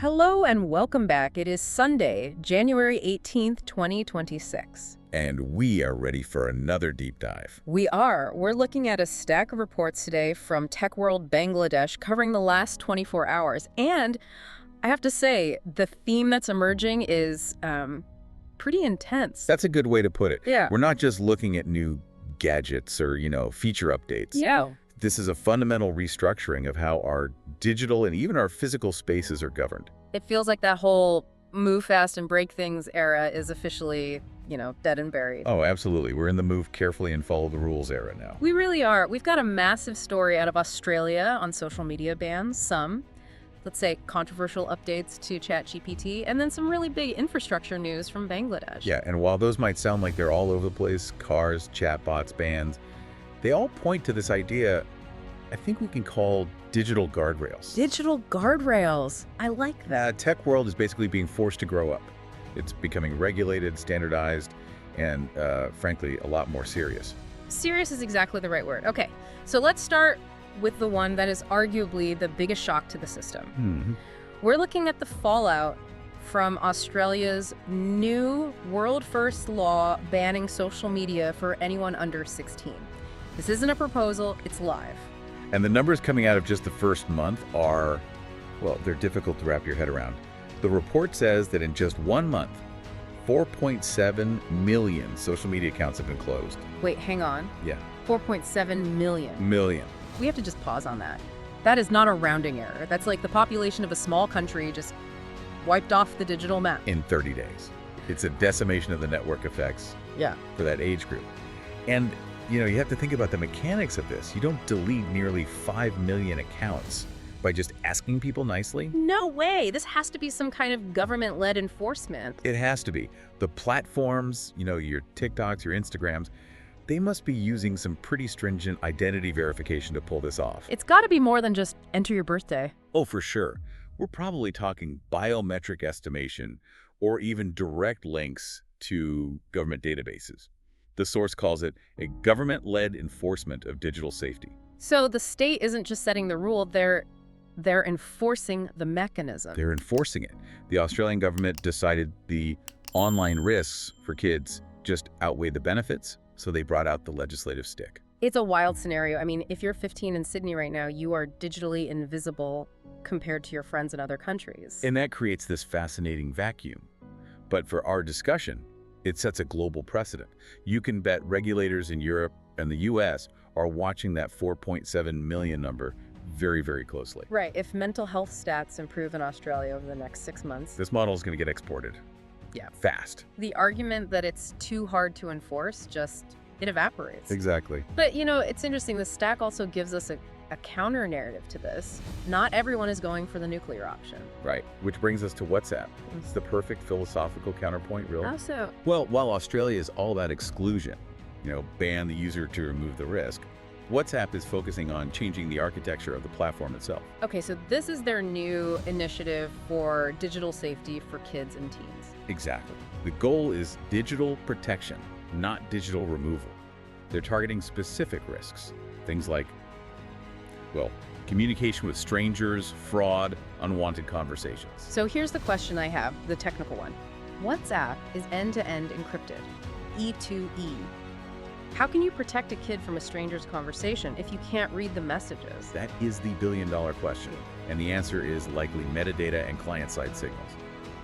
Hello and welcome back. It is Sunday, January 18th, 2026. And we are ready for another deep dive. We are. We're looking at a stack of reports today from TechWorld Bangladesh covering the last 24 hours. And I have to say, the theme that's emerging is pretty intense. That's a good way to put it. Yeah. We're not just looking at new gadgets or, feature updates. Yeah. This is a fundamental restructuring of how our digital and even our physical spaces are governed. It feels like that whole move fast and break things era is officially, dead and buried. Oh, absolutely. We're in the move carefully and follow the rules era now. We really are. We've got a massive story out of Australia on social media bans, some, let's say, controversial updates to ChatGPT, and then some really big infrastructure news from Bangladesh. Yeah, and while those might sound like they're all over the place, cars, chatbots, bans, they all point to this idea I think we can call digital guardrails. Digital guardrails. I like that. Tech world is basically being forced to grow up. It's becoming regulated, standardized, and frankly, a lot more serious. Serious is exactly the right word. Okay, so let's start with the one that is arguably the biggest shock to the system. We're looking at the fallout from Australia's new world-first law banning social media for anyone under 16. This isn't a proposal, it's live. And the numbers coming out of just the first month are, well, they're difficult to wrap your head around. The report says that in just 1 month, 4.7 million social media accounts have been closed. Wait, hang on. Yeah. 4.7 million. Million. We have to just pause on that. That is not a rounding error. That's like the population of a small country just wiped off the digital map. In 30 days. It's a decimation of the network effects for that age group. And you have to think about the mechanics of this. You don't delete nearly 5 million accounts by just asking people nicely. No way. This has to be some kind of government-led enforcement. It has to be. The platforms, your TikToks, your Instagrams, they must be using some pretty stringent identity verification to pull this off. It's got to be more than just enter your birthday. Oh, for sure. We're probably talking biometric estimation or even direct links to government databases. The source calls it a government-led enforcement of digital safety. So the state isn't just setting the rule, they're enforcing the mechanism. They're enforcing it. The Australian government decided the online risks for kids just outweigh the benefits, so they brought out the legislative stick. It's a wild scenario. I mean, if you're 15 in Sydney right now, you are digitally invisible compared to your friends in other countries. And that creates this fascinating vacuum. But for our discussion, it sets a global precedent. You can bet regulators in Europe and the US are watching that 4.7 million number very, very closely. Right. If mental health stats improve in Australia over the next 6 months. This model is going to get exported. Yeah. Fast. The argument that it's too hard to enforce it evaporates. Exactly. But, it's interesting. The stack also gives us a counter narrative to this. Not everyone is going for the nuclear option. Right, which brings us to WhatsApp. It's the perfect philosophical counterpoint, really. How so? Well, while Australia is all about exclusion, ban the user to remove the risk, WhatsApp is focusing on changing the architecture of the platform itself. Okay, so this is their new initiative for digital safety for kids and teens. Exactly. The goal is digital protection, not digital removal. They're targeting specific risks, things like communication with strangers, fraud, unwanted conversations. So here's the question I have, the technical one. WhatsApp is end-to-end encrypted, E2E. How can you protect a kid from a stranger's conversation if you can't read the messages? That is the billion-dollar question, and the answer is likely metadata and client-side signals.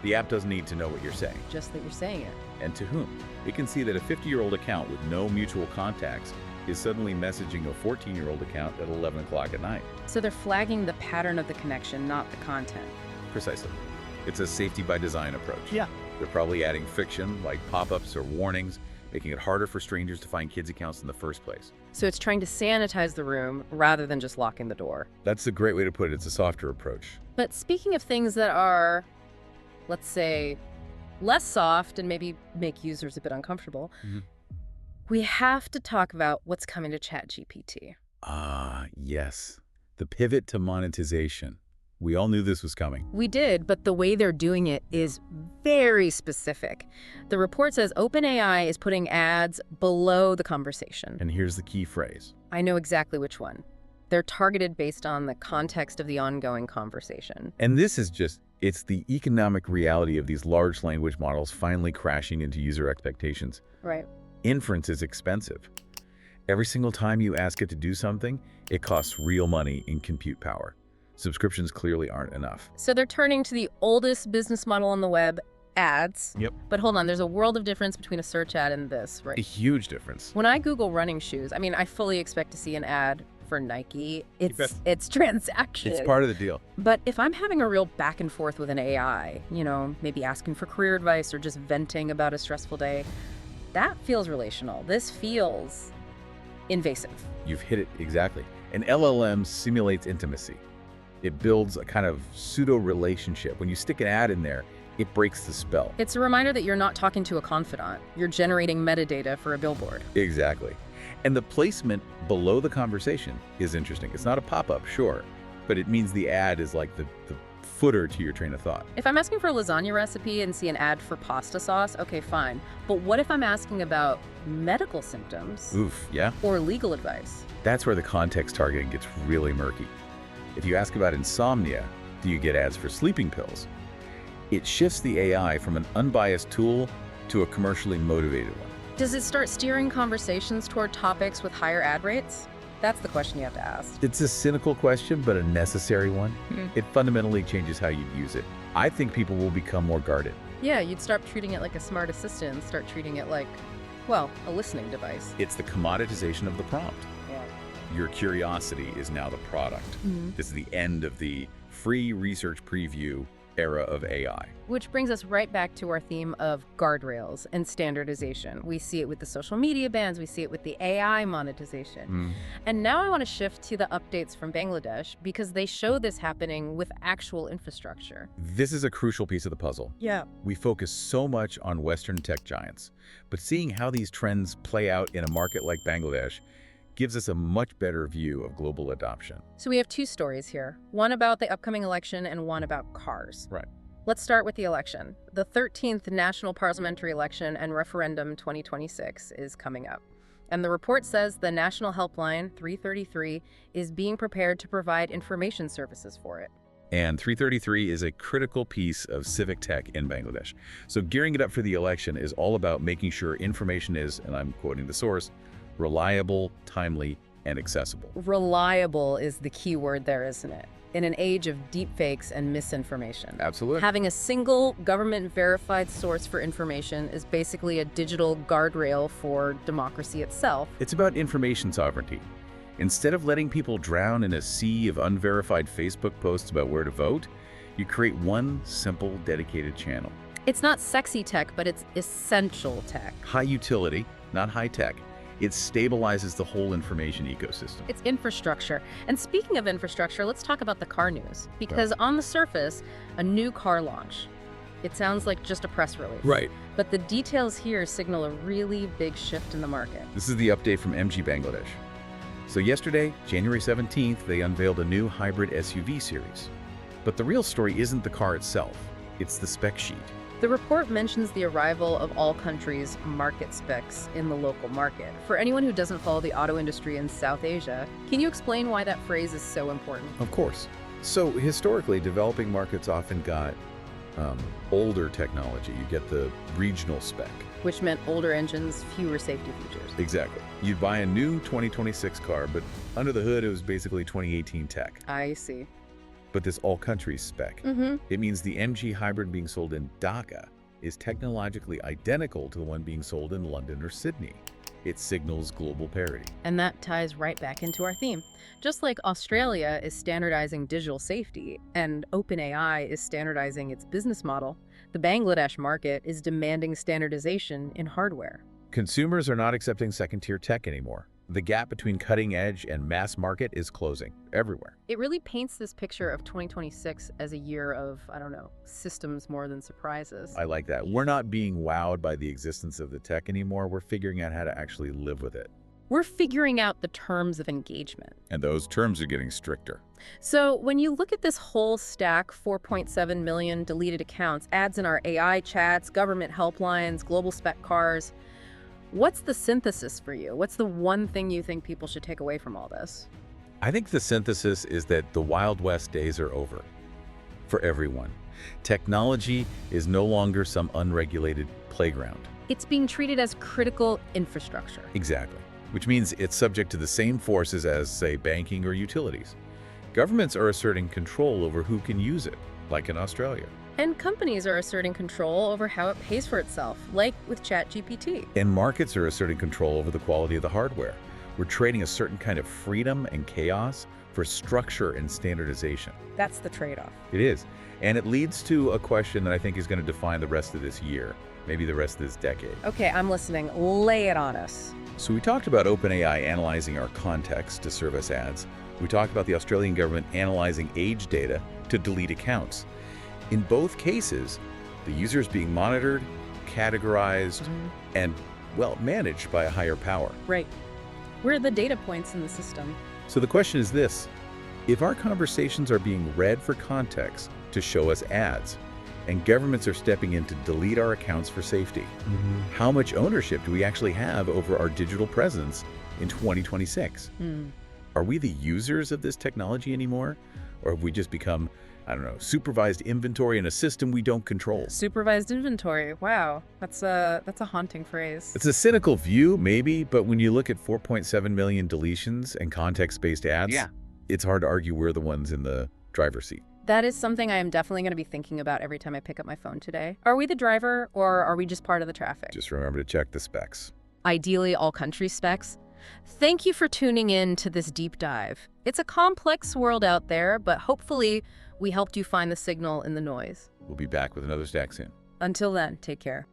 The app doesn't need to know what you're saying. Just that you're saying it. And to whom? It can see that a 50-year-old account with no mutual contacts is suddenly messaging a 14-year-old account at 11 o'clock at night. So they're flagging the pattern of the connection, not the content. Precisely. It's a safety by design approach. Yeah. They're probably adding friction like pop-ups or warnings, making it harder for strangers to find kids' accounts in the first place. So it's trying to sanitize the room rather than just locking the door. That's a great way to put it. It's a softer approach. But speaking of things that are, let's say, less soft and maybe make users a bit uncomfortable, we have to talk about what's coming to ChatGPT. Ah, yes. The pivot to monetization. We all knew this was coming. We did, but the way they're doing it is very specific. The report says OpenAI is putting ads below the conversation. And here's the key phrase. I know exactly which one. They're targeted based on the context of the ongoing conversation. And this is just It's the economic reality of these large language models finally crashing into user expectations. Right. Inference is expensive. Every single time you ask it to do something, it costs real money in compute power. Subscriptions clearly aren't enough. So they're turning to the oldest business model on the web, ads. Yep. But hold on, there's a world of difference between a search ad and this, A right? huge difference. When I Google running shoes, I mean, I fully expect to see an ad for Nike. bet. It's transaction. It's part of the deal. But if I'm having a real back and forth with an AI, maybe asking for career advice or just venting about a stressful day, that feels relational. This feels invasive. You've hit it exactly. An LLM simulates intimacy. It builds a kind of pseudo-relationship. When you stick an ad in there, it breaks the spell. It's a reminder that you're not talking to a confidant. You're generating metadata for a billboard. Exactly. And the placement below the conversation is interesting. It's not a pop-up, sure, but it means the ad is like the footer to your train of thought. If I'm asking for a lasagna recipe and see an ad for pasta sauce, okay, fine. But what if I'm asking about medical symptoms Oof, yeah? or legal advice? That's where the context targeting gets really murky. If you ask about insomnia, do you get ads for sleeping pills? It shifts the AI from an unbiased tool to a commercially motivated one. Does it start steering conversations toward topics with higher ad rates? That's the question you have to ask. It's a cynical question, but a necessary one. It fundamentally changes how you use it. I think people will become more guarded. Yeah, you'd stop treating it like a smart assistant and start treating it like, well, a listening device. It's the commoditization of the prompt. Yeah. Your curiosity is now the product. This is the end of the free research preview era of AI. Which brings us right back to our theme of guardrails and standardization. We see it with the social media bans, we see it with the AI monetization. And now I want to shift to the updates from Bangladesh because they show this happening with actual infrastructure. This is a crucial piece of the puzzle. Yeah. We focus so much on Western tech giants, but seeing how these trends play out in a market like Bangladesh gives us a much better view of global adoption. So we have two stories here, one about the upcoming election and one about cars. Right. Let's start with the election. The 13th National Parliamentary Election and Referendum 2026 is coming up. And the report says the National Helpline 333 is being prepared to provide information services for it. And 333 is a critical piece of civic tech in Bangladesh. So gearing it up for the election is all about making sure information is, and I'm quoting the source, reliable, timely, and accessible. Reliable is the key word there, isn't it? In an age of deepfakes and misinformation. Absolutely. Having a single government-verified source for information is basically a digital guardrail for democracy itself. It's about information sovereignty. Instead of letting people drown in a sea of unverified Facebook posts about where to vote, you create one simple, dedicated channel. It's not sexy tech, but it's essential tech. High utility, not high tech. It stabilizes the whole information ecosystem. It's infrastructure. And speaking of infrastructure, let's talk about the car news. Because on the surface, a new car launch. It sounds like just a press release. Right. But the details here signal a really big shift in the market. This is the update from MG Bangladesh. So yesterday, January 17th, they unveiled a new hybrid SUV series. But the real story isn't the car itself. It's the spec sheet. The report mentions the arrival of all countries' market specs in the local market. For anyone who doesn't follow the auto industry in South Asia, can you explain why that phrase is so important? Of course. So historically, developing markets often got older technology. You get the regional spec. Which meant older engines, fewer safety features. Exactly. You'd buy a new 2026 car, but under the hood, it was basically 2018 tech. I see. But this all-country spec, it means the MG hybrid being sold in Dhaka is technologically identical to the one being sold in London or Sydney. It signals global parity. And that ties right back into our theme. Just like Australia is standardizing digital safety and OpenAI is standardizing its business model, the Bangladesh market is demanding standardization in hardware. Consumers are not accepting second-tier tech anymore. The gap between cutting edge and mass market is closing everywhere. It really paints this picture of 2026 as a year of, systems more than surprises. I like that. We're not being wowed by the existence of the tech anymore. We're figuring out how to actually live with it. We're figuring out the terms of engagement. And those terms are getting stricter. So when you look at this whole stack, 4.7 million deleted accounts, ads in our AI chats, government helplines, global spec cars, what's the synthesis for you? What's the one thing you think people should take away from all this? I think the synthesis is that the Wild West days are over for everyone. Technology is no longer some unregulated playground. It's being treated as critical infrastructure. Exactly. Which means it's subject to the same forces as, say, banking or utilities. Governments are asserting control over who can use it, like in Australia. And companies are asserting control over how it pays for itself, like with ChatGPT. And markets are asserting control over the quality of the hardware. We're trading a certain kind of freedom and chaos for structure and standardization. That's the trade-off. It is. And it leads to a question that I think is going to define the rest of this year, maybe the rest of this decade. Okay, I'm listening. Lay it on us. So we talked about OpenAI analyzing our context to serve us ads. We talked about the Australian government analyzing age data to delete accounts. In both cases, the user is being monitored, categorized, and, well, managed by a higher power. Right. Where are the data points in the system? So the question is this: if our conversations are being read for context to show us ads, and governments are stepping in to delete our accounts for safety, how much ownership do we actually have over our digital presence in 2026? Are we the users of this technology anymore? Or have we just become, I don't know, supervised inventory in a system we don't control? Supervised inventory. Wow. That's a haunting phrase. It's a cynical view, maybe, but when you look at 4.7 million deletions and context-based ads, it's hard to argue we're the ones in the driver's seat. That is something I am definitely going to be thinking about every time I pick up my phone today. Are we the driver, or are we just part of the traffic? Just remember to check the specs. Ideally, all country specs. Thank you for tuning in to this deep dive. It's a complex world out there, but hopefully we helped you find the signal in the noise. We'll be back with another stack soon. Until then, take care.